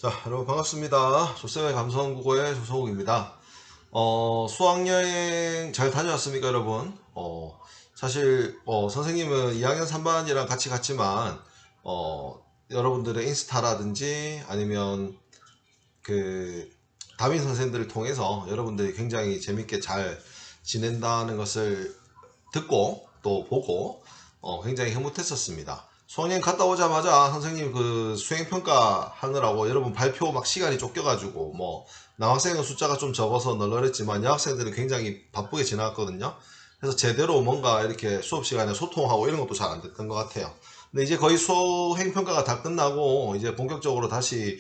자, 여러분 반갑습니다. 조쌤의 감성국어의 조성욱입니다. 수학여행 잘 다녀왔습니까, 여러분? 사실, 선생님은 2학년 3반이랑 같이 갔지만, 여러분들의 인스타라든지 아니면 담임 선생님들을 통해서 여러분들이 굉장히 재밌게 잘 지낸다는 것을 듣고 또 보고, 굉장히 흐뭇했었습니다. 수학여행 갔다 오자마자 선생님 수행평가 하느라고 여러분 발표 막 시간이 쫓겨가지고 남학생은 숫자가 좀 적어서 널널했지만 여학생들은 굉장히 바쁘게 지나갔거든요. 그래서 제대로 뭔가 이렇게 수업 시간에 소통하고 이런 것도 잘 안 됐던 것 같아요. 근데 이제 거의 수행평가가 다 끝나고 이제 본격적으로 다시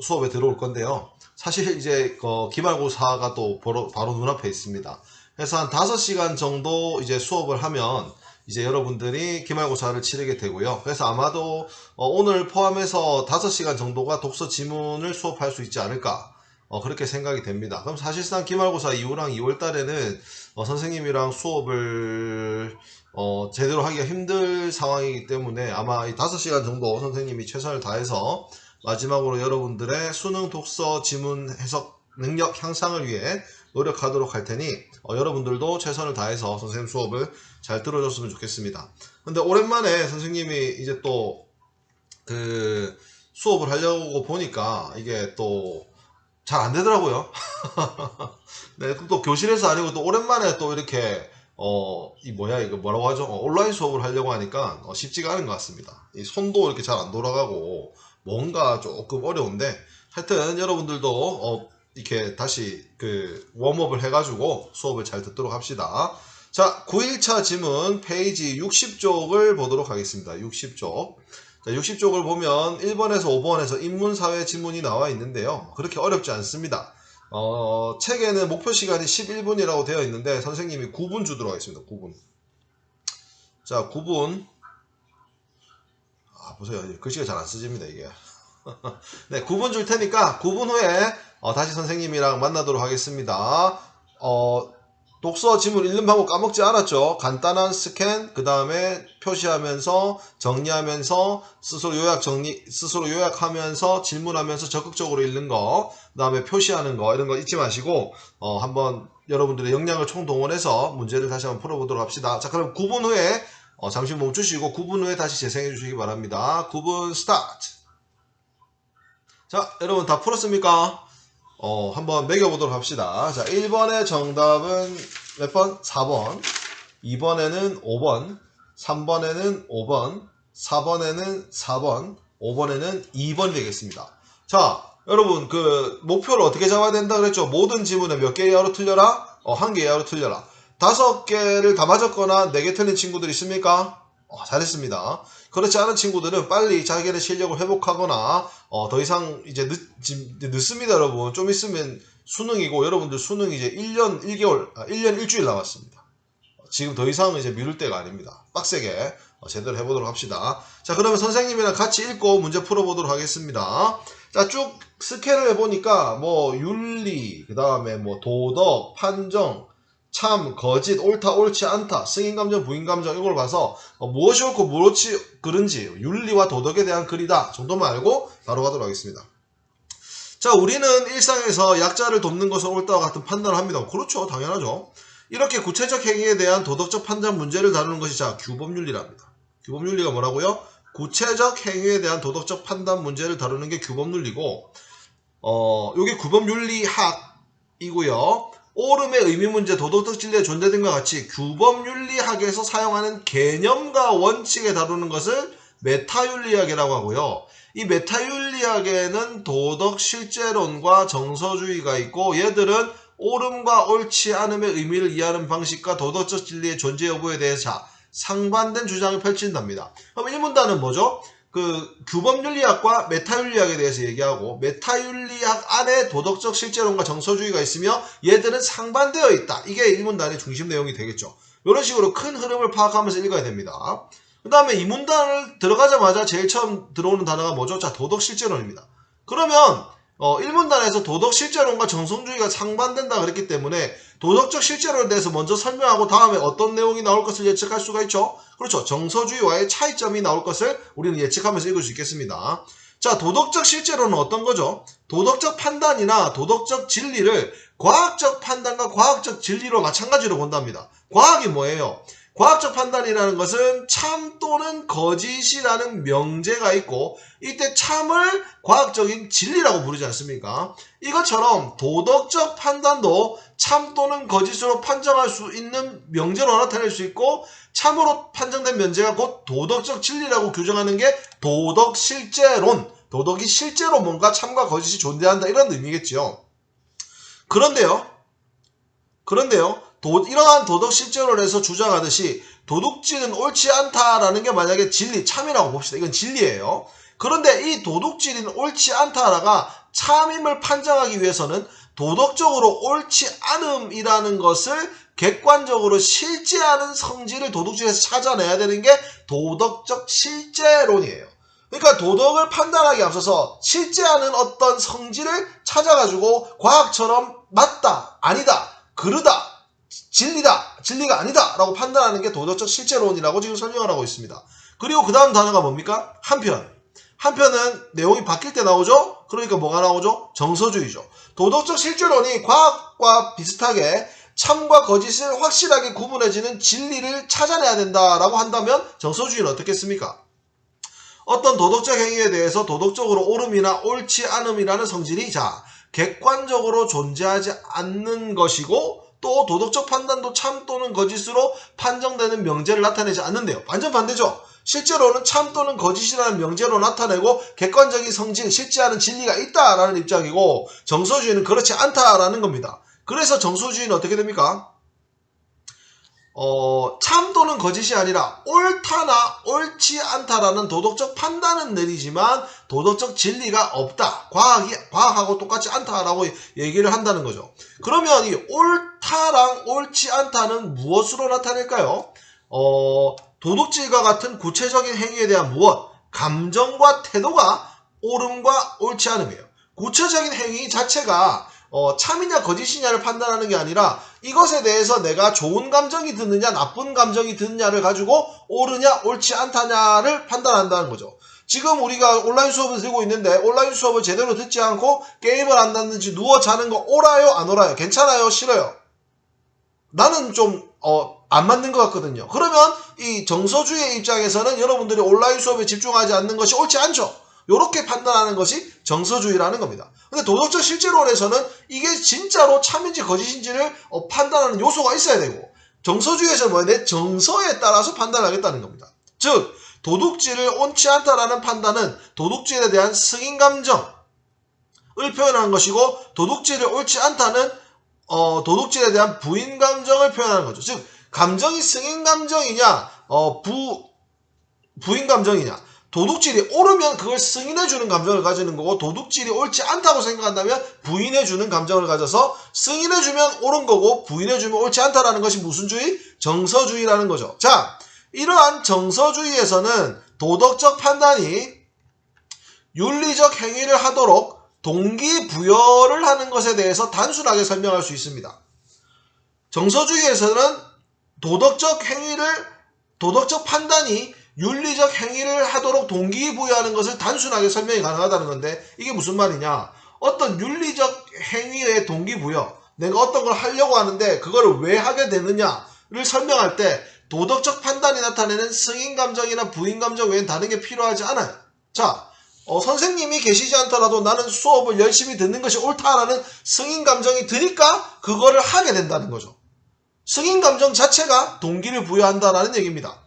수업에 들어올 건데요. 사실 이제 기말고사가 또 바로 눈앞에 있습니다. 그래서 한 5시간 정도 이제 수업을 하면 이제 여러분들이 기말고사를 치르게 되고요. 그래서 아마도 오늘 포함해서 5시간 정도가 독서 지문을 수업할 수 있지 않을까 그렇게 생각이 됩니다. 그럼 사실상 기말고사 이후랑 2월 달에는 선생님이랑 수업을 제대로 하기가 힘들 상황이기 때문에 아마 이 5시간 정도 선생님이 최선을 다해서 마지막으로 여러분들의 수능 독서 지문 해석 능력 향상을 위해 노력하도록 할 테니 여러분들도 최선을 다해서 선생님 수업을 잘 들어줬으면 좋겠습니다. 근데 오랜만에 선생님이 이제 또 수업을 하려고 보니까 이게 또 잘 안 되더라고요. 네, 또 교실에서 아니고 또 오랜만에 또 이렇게 이거 뭐라고 하죠? 온라인 수업을 하려고 하니까 쉽지가 않은 것 같습니다. 이 손도 이렇게 잘 안 돌아가고 뭔가 조금 어려운데 하여튼 여러분들도 이렇게 다시 웜업을 해가지고 수업을 잘 듣도록 합시다. 자, 9일차 지문 페이지 60쪽을 보도록 하겠습니다. 60쪽. 자, 60쪽을 보면 1번에서 5번에서 인문사회 지문이 나와 있는데요. 그렇게 어렵지 않습니다. 책에는 목표 시간이 11분이라고 되어 있는데 선생님이 9분 주도록 하겠습니다. 9분. 자, 9분. 보세요. 글씨가 잘 안 쓰집니다, 이게. 네, 9분 줄 테니까 9분 후에 다시 선생님이랑 만나도록 하겠습니다. 독서 지문 읽는 방법 까먹지 않았죠? 간단한 스캔, 그 다음에 표시하면서 정리하면서 스스로 요약하면서 질문하면서 적극적으로 읽는 거, 그 다음에 표시하는 거 이런 거 잊지 마시고 한번 여러분들의 역량을 총동원해서 문제를 다시 한번 풀어보도록 합시다. 자, 그럼 9분 후에 잠시 멈추시고 9분 후에 다시 재생해 주시기 바랍니다. 9분 스타트. 자, 여러분 다 풀었습니까? 한번 매겨보도록 합시다. 자, 1번의 정답은 몇 번? 4번. 2번에는 5번. 3번에는 5번. 4번에는 4번. 5번에는 2번이 되겠습니다. 자, 여러분, 목표를 어떻게 잡아야 된다 그랬죠? 모든 지문에 몇 개 이하로 틀려라? 1개 이하로 틀려라. 5개를 다 맞았거나 4개 틀린 친구들 있습니까? 잘했습니다. 그렇지 않은 친구들은 빨리 자기의 실력을 회복하거나 더 이상 이제 늦습니다, 여러분. 좀 있으면 수능이고 여러분들 수능 이제 1년 1주일 남았습니다. 지금 더 이상 이제 미룰 때가 아닙니다. 빡세게 제대로 해보도록 합시다. 자, 그러면 선생님이랑 같이 읽고 문제 풀어보도록 하겠습니다. 자, 쭉 스캔을 해보니까 윤리, 그 다음에 도덕, 판정, 참, 거짓, 옳다, 옳지 않다, 승인감정, 부인감정 이걸 봐서 무엇이 옳고 무엇이 그른지 윤리와 도덕에 대한 글이다 정도만 알고 바로 가도록 하겠습니다. 자, 우리는 일상에서 약자를 돕는 것은 옳다와 같은 판단을 합니다. 그렇죠, 당연하죠. 이렇게 구체적 행위에 대한 도덕적 판단 문제를 다루는 것이 규범윤리랍니다. 규범윤리가 뭐라고요? 구체적 행위에 대한 도덕적 판단 문제를 다루는 게 규범윤리고 요게 규범윤리학이고요. 옳음의 의미문제, 도덕적 진리의 존재 등과 같이 규범윤리학에서 사용하는 개념과 원칙에 다루는 것을 메타윤리학이라고 하고요. 이 메타윤리학에는 도덕 실제론과 정서주의가 있고 얘들은 옳음과 옳지 않음의 의미를 이해하는 방식과 도덕적 진리의 존재 여부에 대해서 상반된 주장을 펼친답니다. 그럼 1문단은 뭐죠? 규범윤리학과 메타윤리학에 대해서 얘기하고 메타윤리학 안에 도덕적 실제론과 정서주의가 있으며 얘들은 상반되어 있다. 이게 1문단의 중심 내용이 되겠죠. 이런 식으로 큰 흐름을 파악하면서 읽어야 됩니다. 그 다음에 2문단을 들어가자마자 제일 처음 들어오는 단어가 뭐죠? 자, 도덕 실제론입니다. 그러면 1문단에서 도덕 실제론과 정성주의가 상반된다 그랬기 때문에 도덕적 실제론에 대해서 먼저 설명하고 다음에 어떤 내용이 나올 것을 예측할 수가 있죠. 그렇죠. 정서주의와의 차이점이 나올 것을 우리는 예측하면서 읽을 수 있겠습니다. 자, 도덕적 실제로는 어떤 거죠? 도덕적 판단이나 도덕적 진리를 과학적 판단과 과학적 진리로 마찬가지로 본답니다. 과학이 뭐예요? 과학적 판단이라는 것은 참 또는 거짓이라는 명제가 있고 이때 참을 과학적인 진리라고 부르지 않습니까? 이것처럼 도덕적 판단도 참 또는 거짓으로 판정할 수 있는 명제로 나타낼 수 있고 참으로 판정된 명제가 곧 도덕적 진리라고 규정하는 게 도덕실제론, 도덕이 실제로 뭔가 참과 거짓이 존재한다 이런 의미겠죠. 그런데요. 이러한 도덕실제론에서 주장하듯이 도둑질은 옳지 않다라는 게 만약에 진리, 참이라고 봅시다. 이건 진리예요. 그런데 이 도둑질은 옳지 않다라가 참임을 판정하기 위해서는 도덕적으로 옳지 않음이라는 것을 객관적으로 실제하는 성질을 도둑질에서 찾아내야 되는 게 도덕적 실제론이에요. 그러니까 도덕을 판단하기 앞서서 실제하는 어떤 성질을 찾아가지고 과학처럼 맞다, 아니다, 그르다, 진리다, 진리가 아니다 라고 판단하는 게 도덕적 실제론이라고 지금 설명을 하고 있습니다. 그리고 그 다음 단어가 뭡니까? 한편은 내용이 바뀔 때 나오죠? 그러니까 뭐가 나오죠? 정서주의죠. 도덕적 실제론이 과학과 비슷하게 참과 거짓을 확실하게 구분해지는 진리를 찾아내야 된다라고 한다면 정서주의는 어떻겠습니까? 어떤 도덕적 행위에 대해서 도덕적으로 옳음이나 옳지 않음이라는 성질이 객관적으로 존재하지 않는 것이고 또 도덕적 판단도 참 또는 거짓으로 판정되는 명제를 나타내지 않는데요. 완전 반대죠. 실제로는 참 또는 거짓이라는 명제로 나타내고 객관적인 성질, 실제하는 진리가 있다라는 입장이고 정서주의는 그렇지 않다라는 겁니다. 그래서 정서주의는 어떻게 됩니까? 참 또는 거짓이 아니라 옳다나 옳지 않다라는 도덕적 판단은 내리지만 도덕적 진리가 없다. 과학하고 똑같지 않다라고 얘기를 한다는 거죠. 그러면 이 옳다랑 옳지 않다는 무엇으로 나타낼까요? 도둑질과 같은 구체적인 행위에 대한 무엇? 감정과 태도가 옳음과 옳지 않음이에요. 구체적인 행위 자체가 참이냐 거짓이냐를 판단하는 게 아니라 이것에 대해서 내가 좋은 감정이 드느냐 나쁜 감정이 드느냐를 가지고 옳으냐 옳지 않다냐를 판단한다는 거죠. 지금 우리가 온라인 수업을 들고 있는데 온라인 수업을 제대로 듣지 않고 게임을 한다든지 누워 자는 거 옳아요 안 옳아요? 괜찮아요 싫어요? 나는 좀 안 맞는 것 같거든요. 그러면 이 정서주의의 입장에서는 여러분들이 온라인 수업에 집중하지 않는 것이 옳지 않죠. 이렇게 판단하는 것이 정서주의라는 겁니다. 근데 도덕적 실제론에서는 이게 진짜로 참인지 거짓인지를 판단하는 요소가 있어야 되고 정서주의에서는 뭐야? 내 정서에 따라서 판단하겠다는 겁니다. 즉 도둑질을 옳지 않다라는 판단은 도둑질에 대한 승인 감정을 표현하는 것이고 도둑질을 옳지 않다는 도둑질에 대한 부인 감정을 표현하는 거죠. 즉 감정이 승인 감정이냐 부인 감정이냐. 도둑질이 옳으면 그걸 승인해주는 감정을 가지는 거고 도둑질이 옳지 않다고 생각한다면 부인해주는 감정을 가져서 승인해주면 옳은 거고 부인해주면 옳지 않다라는 것이 무슨 주의? 정서주의라는 거죠. 자, 이러한 정서주의에서는 도덕적 판단이 윤리적 행위를 하도록 동기부여를 하는 것에 대해서 단순하게 설명할 수 있습니다. 정서주의에서는 도덕적 판단이 윤리적 행위를 하도록 동기부여하는 것을 단순하게 설명이 가능하다는 건데 이게 무슨 말이냐? 어떤 윤리적 행위의 동기부여, 내가 어떤 걸 하려고 하는데 그거를 왜 하게 되느냐를 설명할 때 도덕적 판단이 나타내는 승인감정이나 부인감정 외엔 다른 게 필요하지 않아요. 자, 선생님이 계시지 않더라도 나는 수업을 열심히 듣는 것이 옳다라는 승인감정이 드니까 그거를 하게 된다는 거죠. 승인감정 자체가 동기를 부여한다라는 얘기입니다.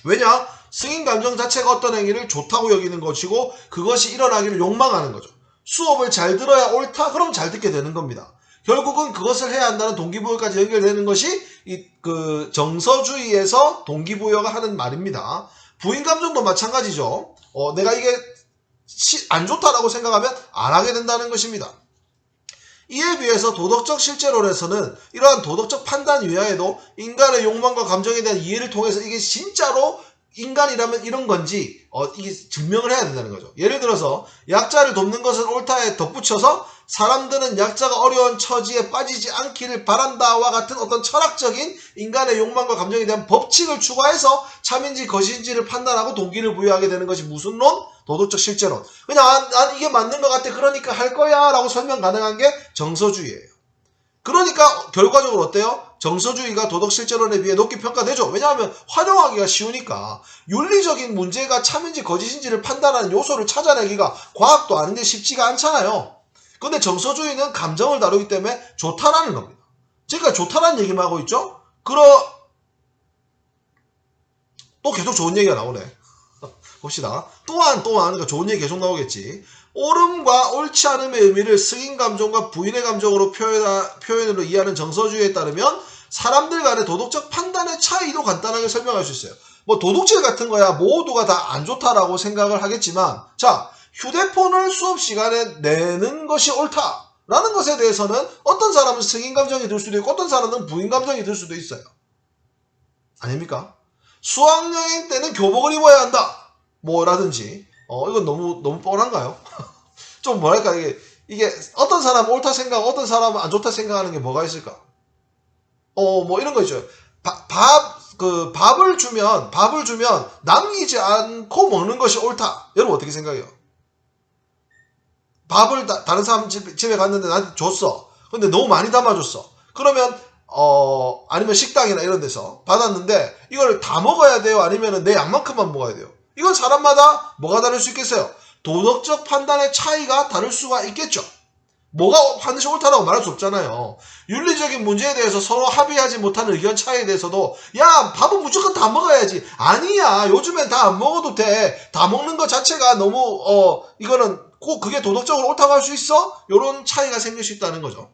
왜냐? 승인감정 자체가 어떤 행위를 좋다고 여기는 것이고 그것이 일어나기를 욕망하는 거죠. 수업을 잘 들어야 옳다? 그럼 잘 듣게 되는 겁니다. 결국은 그것을 해야 한다는 동기부여까지 연결되는 것이 그 정서주의에서 동기부여가 하는 말입니다. 부인감정도 마찬가지죠. 내가 이게 안 좋다라고 생각하면 안 하게 된다는 것입니다. 이에 비해서 도덕적 실제론에서는 이러한 도덕적 판단 이하에도 인간의 욕망과 감정에 대한 이해를 통해서 이게 진짜로 인간이라면 이런 건지 이게 증명을 해야 된다는 거죠. 예를 들어서 약자를 돕는 것은 옳다에 덧붙여서 사람들은 약자가 어려운 처지에 빠지지 않기를 바란다와 같은 어떤 철학적인 인간의 욕망과 감정에 대한 법칙을 추가해서 참인지 거짓인지를 판단하고 동기를 부여하게 되는 것이 무슨 론? 도덕적 실제론. 그냥 난 이게 맞는 것 같아. 그러니까 할 거야 라고 설명 가능한 게 정서주의예요. 그러니까 결과적으로 어때요? 정서주의가 도덕실제론에 비해 높게 평가되죠. 왜냐하면 활용하기가 쉬우니까. 윤리적인 문제가 참인지 거짓인지를 판단하는 요소를 찾아내기가 과학도 아닌데 쉽지가 않잖아요. 근데 정서주의는 감정을 다루기 때문에 좋다라는 겁니다. 제가 좋다라는 얘기만 하고 있죠? 또 계속 좋은 얘기가 나오네. 봅시다. 또한 그러니까 좋은 얘기 계속 나오겠지. 옳음과 옳지 않음의 의미를 승인 감정과 부인의 감정으로 표현으로 이해하는 정서주의에 따르면 사람들 간의 도덕적 판단의 차이도 간단하게 설명할 수 있어요. 뭐 도둑질 같은 거야 모두가 다 안 좋다라고 생각을 하겠지만, 자, 휴대폰을 수업 시간에 내는 것이 옳다라는 것에 대해서는 어떤 사람은 승인 감정이 들 수도 있고 어떤 사람은 부인 감정이 들 수도 있어요. 아닙니까? 수학여행 때는 교복을 입어야 한다. 뭐라든지. 이건 너무 뻔한가요? 좀 뭐랄까, 이게 어떤 사람은 옳다 생각, 어떤 사람은 안 좋다 생각하는 게 뭐가 있을까? 뭐 이런 거 있죠. 밥을 주면 남기지 않고 먹는 것이 옳다. 여러분 어떻게 생각해요? 밥을 다른 사람 집에 갔는데 나한테 줬어. 근데 너무 많이 담아줬어. 그러면 아니면 식당이나 이런 데서 받았는데 이걸 다 먹어야 돼요? 아니면 내 양만큼만 먹어야 돼요? 이건 사람마다 뭐가 다를 수 있겠어요? 도덕적 판단의 차이가 다를 수가 있겠죠. 뭐가 반드시 옳다라고 말할 수 없잖아요. 윤리적인 문제에 대해서 서로 합의하지 못하는 의견 차이에 대해서도 야, 밥은 무조건 다 먹어야지. 아니야, 요즘엔 다 안 먹어도 돼. 다 먹는 것 자체가 너무 이거는 꼭 그게 도덕적으로 옳다고 할 수 있어? 이런 차이가 생길 수 있다는 거죠.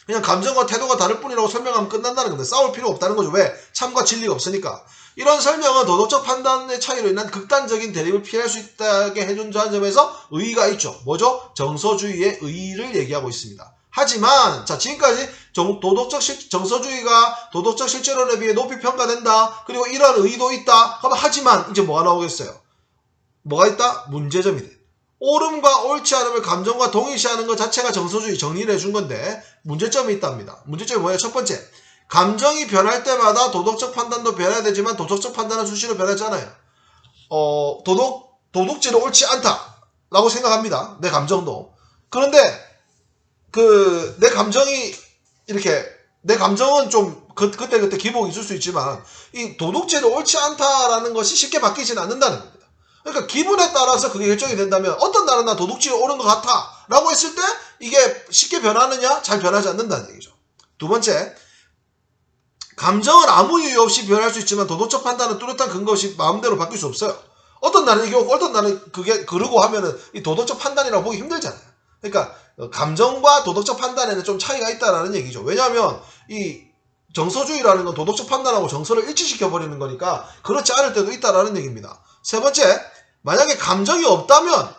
그냥 감정과 태도가 다를 뿐이라고 설명하면 끝난다는 건데 싸울 필요 없다는 거죠. 왜? 참과 진리가 없으니까. 이런 설명은 도덕적 판단의 차이로 인한 극단적인 대립을 피할 수 있다게 해준다는 점에서 의의가 있죠. 뭐죠? 정서주의의 의의를 얘기하고 있습니다. 하지만 자, 지금까지 정서주의가 도덕적 실제론에 비해 높이 평가된다. 그리고 이러한 의의도 있다. 그럼 하지만 이제 뭐가 나오겠어요? 뭐가 있다? 문제점이 돼. 옳음과 옳지 않음을 감정과 동일시하는 것 자체가 정서주의 정리를 해준 건데 문제점이 있답니다. 문제점이 뭐예요? 첫 번째, 감정이 변할 때마다 도덕적 판단도 변해야 되지만 도덕적 판단은 수시로 변하잖아요. 도둑질은 옳지 않다라고 생각합니다. 내 감정도. 그런데 내 감정이 내 감정은 좀 그때 기복이 있을 수 있지만 이 도둑질은 옳지 않다라는 것이 쉽게 바뀌지는 않는다는 겁니다. 그러니까 기분에 따라서 그게 결정이 된다면 어떤 날은 나 도둑질이 옳은 것 같아 라고 했을 때 이게 쉽게 변하느냐? 잘 변하지 않는다는 얘기죠. 두 번째, 감정은 아무 이유 없이 변할 수 있지만 도덕적 판단은 뚜렷한 근거 없이 마음대로 바뀔 수 없어요. 어떤 날은 이게 어떤 날은 그게 그러고 하면은 이 도덕적 판단이라고 보기 힘들잖아요. 그러니까 감정과 도덕적 판단에는 좀 차이가 있다라는 얘기죠. 왜냐하면 이 정서주의라는 건 도덕적 판단하고 정서를 일치시켜버리는 거니까 그렇지 않을 때도 있다라는 얘기입니다. 세 번째, 만약에 감정이 없다면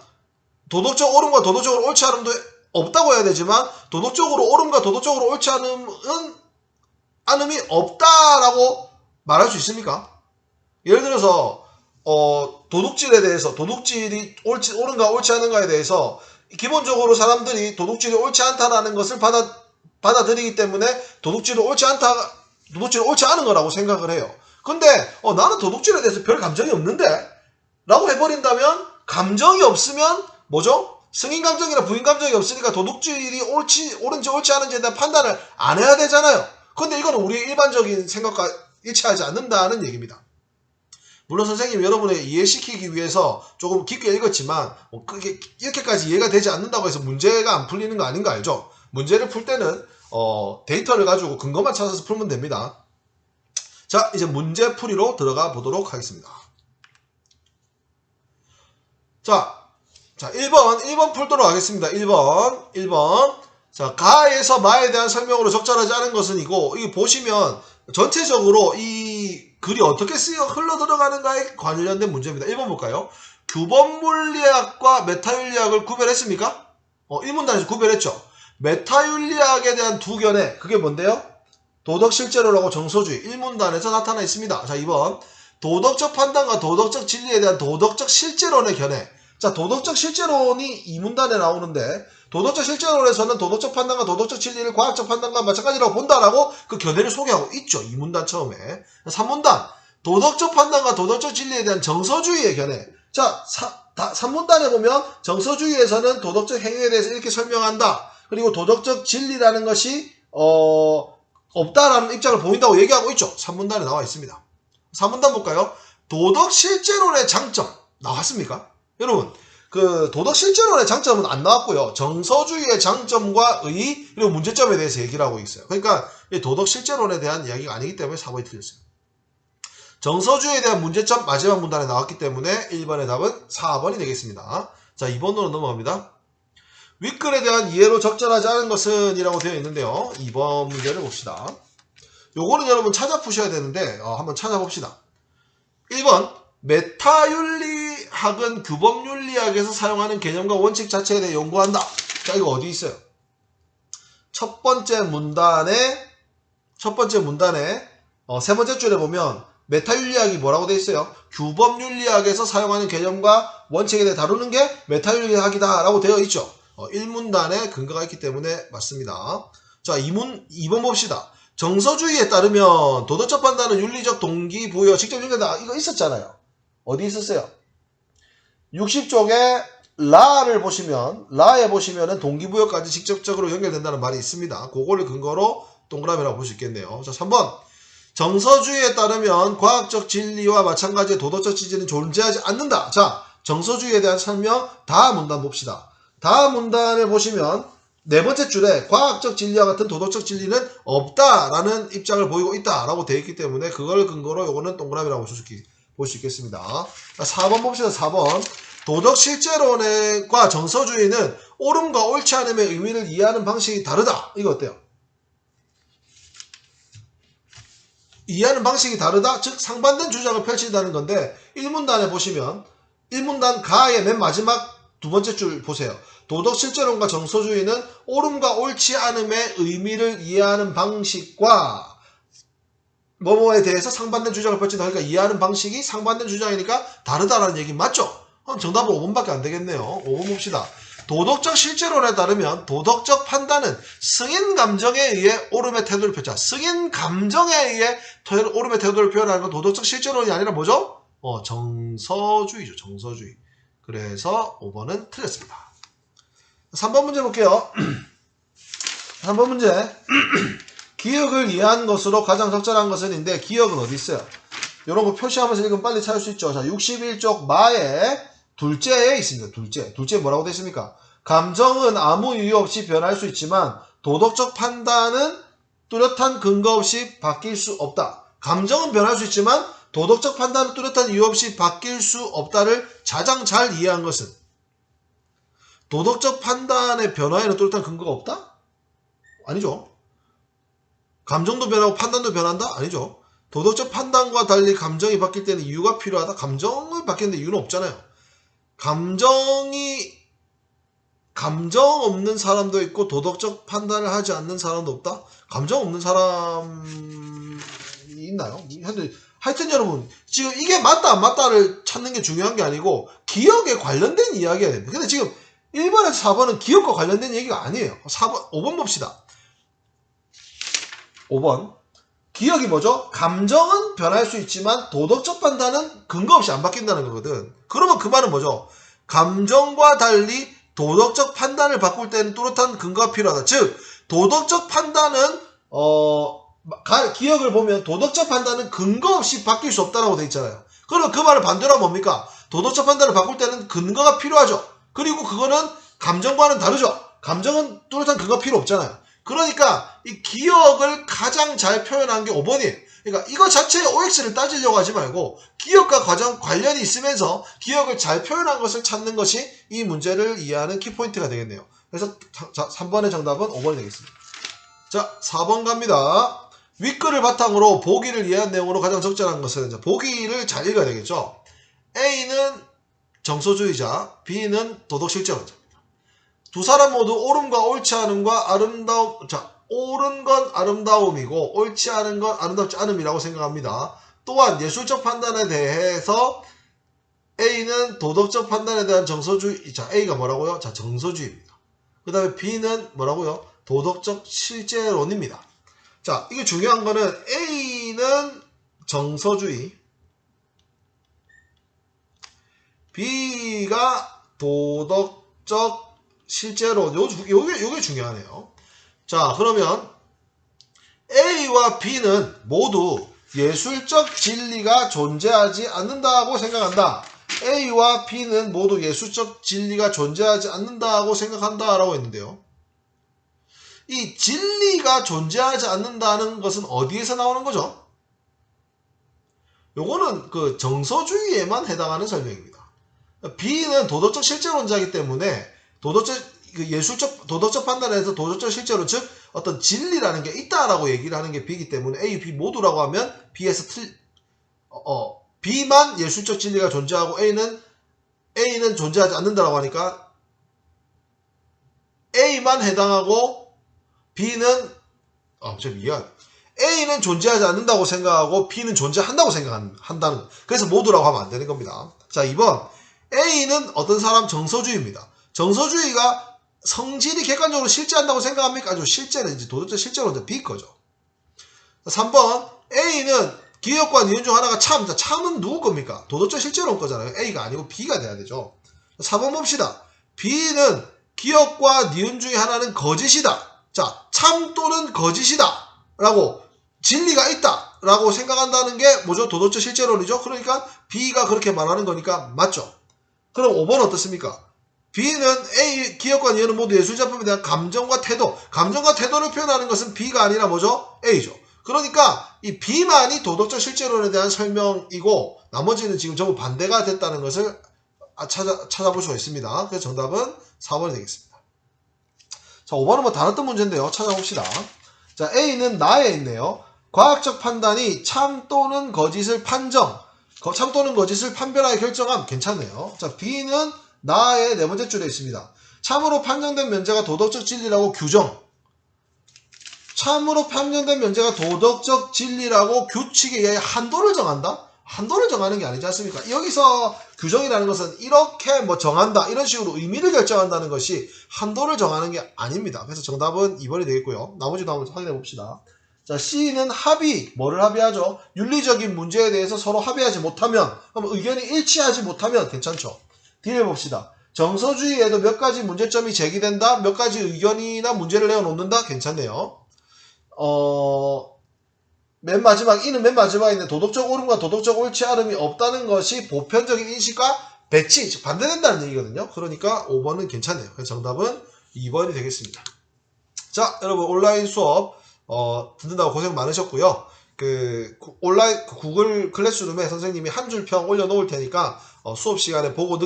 도덕적 옳음과 도덕적으로 옳지 않음도 없다고 해야 되지만 도덕적으로 옳음과 도덕적으로 옳지 않음이 없다라고 말할 수 있습니까? 예를 들어서 도둑질에 대해서 도둑질이 옳은가 옳지 않은가에 대해서 기본적으로 사람들이 도둑질이 옳지 않다라는 것을 받아들이기 때문에 도둑질이 옳지 않은 거라고 생각을 해요. 근데 나는 도둑질에 대해서 별 감정이 없는데 라고 해버린다면 감정이 없으면 뭐죠? 승인 감정이나 부인 감정이 없으니까 도둑질이 옳은지 옳지 않은지에 대한 판단을 안 해야 되잖아요. 근데 이건 우리의 일반적인 생각과 일치하지 않는다는 얘기입니다. 물론 선생님 여러분에게 이해시키기 위해서 조금 깊게 읽었지만 그게 이렇게까지 이해가 되지 않는다고 해서 문제가 안 풀리는 거 아닌 거 알죠? 문제를 풀 때는 데이터를 가지고 근거만 찾아서 풀면 됩니다. 자, 이제 문제 풀이로 들어가 보도록 하겠습니다. 자 1번 풀도록 하겠습니다. 1번. 자, 가에서 마에 대한 설명으로 적절하지 않은 것은 이거 보시면 전체적으로 이 글이 어떻게 흘러 들어가는가에 관련된 문제입니다. 1번 볼까요? 규범 물리학과 메타윤리학을 구별했습니까? 1문단에서 구별했죠. 메타윤리학에 대한 두 견해, 그게 뭔데요? 도덕실제론하고 정서주의, 1문단에서 나타나 있습니다. 자, 2번. 도덕적 판단과 도덕적 진리에 대한 도덕적 실제론의 견해. 자, 도덕적 실제론이 2문단에 나오는데 도덕적 실제론에서는 도덕적 판단과 도덕적 진리를 과학적 판단과 마찬가지라고 본다라고 그 견해를 소개하고 있죠. 2문단 처음에. 3문단. 도덕적 판단과 도덕적 진리에 대한 정서주의의 견해. 자, 3문단에 보면 정서주의에서는 도덕적 행위에 대해서 이렇게 설명한다. 그리고 도덕적 진리라는 것이 없다라는 입장을 보인다고 얘기하고 있죠. 3문단에 나와 있습니다. 3문단 볼까요? 도덕 실제론의 장점 나왔습니까? 여러분 그 도덕 실제론의 장점은 안 나왔고요. 정서주의의 장점과 의의 그리고 문제점에 대해서 얘기를 하고 있어요. 그러니까 이 도덕 실제론에 대한 이야기가 아니기 때문에 4번이 틀렸어요. 정서주의에 대한 문제점 마지막 문단에 나왔기 때문에 1번의 답은 4번이 되겠습니다. 자, 2번으로 넘어갑니다. 윗글에 대한 이해로 적절하지 않은 것은 이라고 되어 있는데요. 2번 문제를 봅시다. 요거는 여러분 찾아 푸셔야 되는데 한번 찾아봅시다. 1번 메타윤리학은 규범윤리학에서 사용하는 개념과 원칙 자체에 대해 연구한다. 자, 이거 어디 있어요? 첫 번째 문단에 세 번째 줄에 보면 메타윤리학이 뭐라고 되어 있어요? 규범윤리학에서 사용하는 개념과 원칙에 대해 다루는 게 메타윤리학이다 라고 되어 있죠. 1문단에 근거가 있기 때문에 맞습니다. 자, 2번 봅시다. 정서주의에 따르면 도덕적 판단은 윤리적 동기부여 직접 연결된다. 이거 있었잖아요. 어디 있었어요? 60쪽에 라에 보시면은 동기부여까지 직접적으로 연결된다는 말이 있습니다. 그거를 근거로 동그라미라고 볼 수 있겠네요. 자, 3번. 정서주의에 따르면 과학적 진리와 마찬가지의 도덕적 지지는 존재하지 않는다. 자, 정서주의에 대한 설명 다음 문단 봅시다. 다음 문단을 보시면 네 번째 줄에 과학적 진리와 같은 도덕적 진리는 없다라는 입장을 보이고 있다라고 되어 있기 때문에 그걸 근거로 요거는 동그라미라고 볼 수 있겠습니다. 4번 봅시다. 4번. 도덕 실제론과 정서주의는 옳음과 옳지 않음의 의미를 이해하는 방식이 다르다. 이거 어때요? 이해하는 방식이 다르다? 즉 상반된 주장을 펼친다는 건데 1문단에 보시면 1문단 가의 맨 마지막 두 번째 줄 보세요. 도덕 실제론과 정서주의는 옳음과 옳지 않음의 의미를 이해하는 방식과 뭐뭐에 대해서 상반된 주장을 펼친다. 그러니까 이해하는 방식이 상반된 주장이니까 다르다라는 얘기 맞죠? 그럼 정답은 5번밖에 안 되겠네요. 5번 봅시다. 도덕적 실제론에 따르면 도덕적 판단은 승인 감정에 의해 옳음의 태도를 표자. 승인 감정에 의해 옳음의 태도를 표현하는 건 도덕적 실제론이 아니라 뭐죠? 정서주의죠. 정서주의. 그래서 5번은 틀렸습니다. 3번 문제 볼게요. 3번 문제. 기억을 이해한 것으로 가장 적절한 것은인데 기억은 어디 있어요? 이런 거 표시하면서 읽으면 빨리 찾을 수 있죠. 자, 61쪽 마의 둘째에 있습니다. 둘째 뭐라고 되어 있습니까? 감정은 아무 이유 없이 변할 수 있지만 도덕적 판단은 뚜렷한 근거 없이 바뀔 수 없다. 감정은 변할 수 있지만 도덕적 판단은 뚜렷한 이유 없이 바뀔 수 없다를 가장 잘 이해한 것은 도덕적 판단의 변화에는 뚜렷한 근거가 없다? 아니죠. 감정도 변하고 판단도 변한다? 아니죠. 도덕적 판단과 달리 감정이 바뀔 때는 이유가 필요하다? 감정을 바뀌는데 이유는 없잖아요. 감정 없는 사람도 있고 도덕적 판단을 하지 않는 사람도 없다? 감정 없는 사람이 있나요? 하여튼 여러분 지금 이게 맞다 안 맞다를 찾는 게 중요한 게 아니고 기억에 관련된 이야기가 됩니다. 근데 지금 1번에서 4번은 기억과 관련된 얘기가 아니에요. 5번 봅시다. 5번. 기억이 뭐죠? 감정은 변할 수 있지만 도덕적 판단은 근거 없이 안 바뀐다는 거거든. 그러면 그 말은 뭐죠? 감정과 달리 도덕적 판단을 바꿀 때는 뚜렷한 근거가 필요하다. 즉 도덕적 판단은 기억을 보면 도덕적 판단은 근거 없이 바뀔 수 없다라고 돼 있잖아요. 그러면 그 말을 반대로 하면 뭡니까? 도덕적 판단을 바꿀 때는 근거가 필요하죠. 그리고 그거는 감정과는 다르죠. 감정은 뚜렷한 근거가 필요 없잖아요. 그러니까 이 기억을 가장 잘 표현한 게 5번이에요. 그러니까 이거 자체의 OX를 따지려고 하지 말고 기억과 관련이 있으면서 기억을 잘 표현한 것을 찾는 것이 이 문제를 이해하는 키포인트가 되겠네요. 그래서 3번의 정답은 5번이 되겠습니다. 자, 4번 갑니다. 윗글을 바탕으로 보기를 이해한 내용으로 가장 적절한 것은 보기를 잘 읽어야 되겠죠. A는 정서주의자, B는 도덕실제론자입니다. 두 사람 모두 옳음과 옳지 않음과 아름다움, 옳은 건 아름다움이고 옳지 않은 건 아름답지 않음이라고 생각합니다. 또한 예술적 판단에 대해서 A는 도덕적 판단에 대한 정서주의, A가 뭐라고요? 정서주의입니다. 그 다음에 B는 뭐라고요? 도덕적 실제론입니다. 자, 이게 중요한 거는 A는 정서주의, B가 도덕적 실제로 요게 중요하네요. 자, 그러면 A와 B는 모두 예술적 진리가 존재하지 않는다고 생각한다. A와 B는 모두 예술적 진리가 존재하지 않는다고 생각한다라고 했는데요. 이 진리가 존재하지 않는다는 것은 어디에서 나오는 거죠? 요거는 그 정서주의에만 해당하는 설명입니다. B는 도덕적 실제론자이기 때문에 예술적 도덕적 판단에서 도덕적 실제론, 즉 어떤 진리라는 게 있다라고 얘기를 하는 게 B이기 때문에 A, B 모두라고 하면 B에서 B만 예술적 진리가 존재하고 A는 존재하지 않는다라고 하니까 A만 해당하고 B는 A는 존재하지 않는다고 생각하고 B는 존재한다고 생각한다는 거. 그래서 모두라고 하면 안 되는 겁니다. 자, 2번 A는 어떤 사람 정서주의입니다. 정서주의가 성질이 객관적으로 실제한다고 생각합니까? 아주 실제는 이제 도덕적 실제론자 B 거죠. 3번 A는 기억과 니은 중 하나가 참은 누구 겁니까? 도덕적 실제론 거잖아요. A가 아니고 B가 돼야 되죠. 4번 봅시다. B는 기억과 니은 중에 하나는 거짓이다. 자, 참 또는 거짓이다 라고 진리가 있다 라고 생각한다는 게 뭐죠? 도덕적 실제론이죠. 그러니까 B가 그렇게 말하는 거니까 맞죠. 그럼 5번 어떻습니까? B는 A, 기억과 니은은 모두 예술작품에 대한 감정과 태도를 표현하는 것은 B가 아니라 뭐죠? A죠. 그러니까 이 B만이 도덕적 실제론에 대한 설명이고 나머지는 지금 전부 반대가 됐다는 것을 찾아볼 수가 있습니다. 그래서 정답은 4번이 되겠습니다. 자, 5번은 뭐 다뤘던 문제인데요. 찾아봅시다. 자, A는 나에 있네요. 과학적 판단이 참 또는 거짓을 판별하여 결정함. 괜찮네요. 자, B는 나의 네 번째 줄에 있습니다. 참으로 판정된 면제가 도덕적 진리라고 규정. 참으로 판정된 면제가 도덕적 진리라고 규칙에 의해 한도를 정한다? 한도를 정하는 게 아니지 않습니까? 여기서 규정이라는 것은 이렇게 뭐 정한다 이런 식으로 의미를 결정한다는 것이 한도를 정하는 게 아닙니다. 그래서 정답은 2번이 되겠고요. 나머지도 한번 확인해 봅시다. 자, C는 뭐를 합의하죠? 윤리적인 문제에 대해서 서로 합의하지 못하면, 그럼 의견이 일치하지 못하면 괜찮죠. D를 봅시다. 정서주의에도 몇 가지 문제점이 제기된다, 몇 가지 의견이나 문제를 내어놓는다, 괜찮네요. E는 맨 마지막에 있는 도덕적 옳음과 도덕적 옳지 않음이 없다는 것이 보편적인 인식과 배치, 즉 반대된다는 얘기거든요. 그러니까 5번은 괜찮네요. 그래서 정답은 2번이 되겠습니다. 자, 여러분 온라인 수업 듣는다고 고생 많으셨고요. 온라인 구글 클래스룸에 선생님이 한 줄 평 올려놓을 테니까 수업 시간에 보고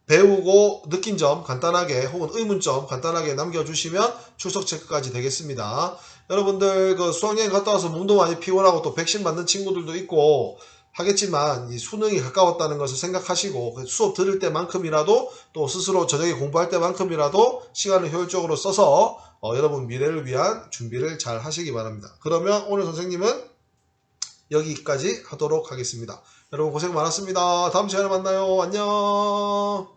배우고 느낀 점 간단하게 혹은 의문점 간단하게 남겨주시면 출석 체크까지 되겠습니다. 여러분들 수학여행 갔다 와서 몸도 많이 피곤하고 또 백신 맞는 친구들도 있고 하겠지만 이 수능이 가까웠다는 것을 생각하시고 수업 들을 때만큼이라도 또 스스로 저녁에 공부할 때만큼이라도 시간을 효율적으로 써서 여러분 미래를 위한 준비를 잘 하시기 바랍니다. 그러면 오늘 선생님은 여기까지 하도록 하겠습니다. 여러분 고생 많았습니다. 다음 시간에 만나요. 안녕.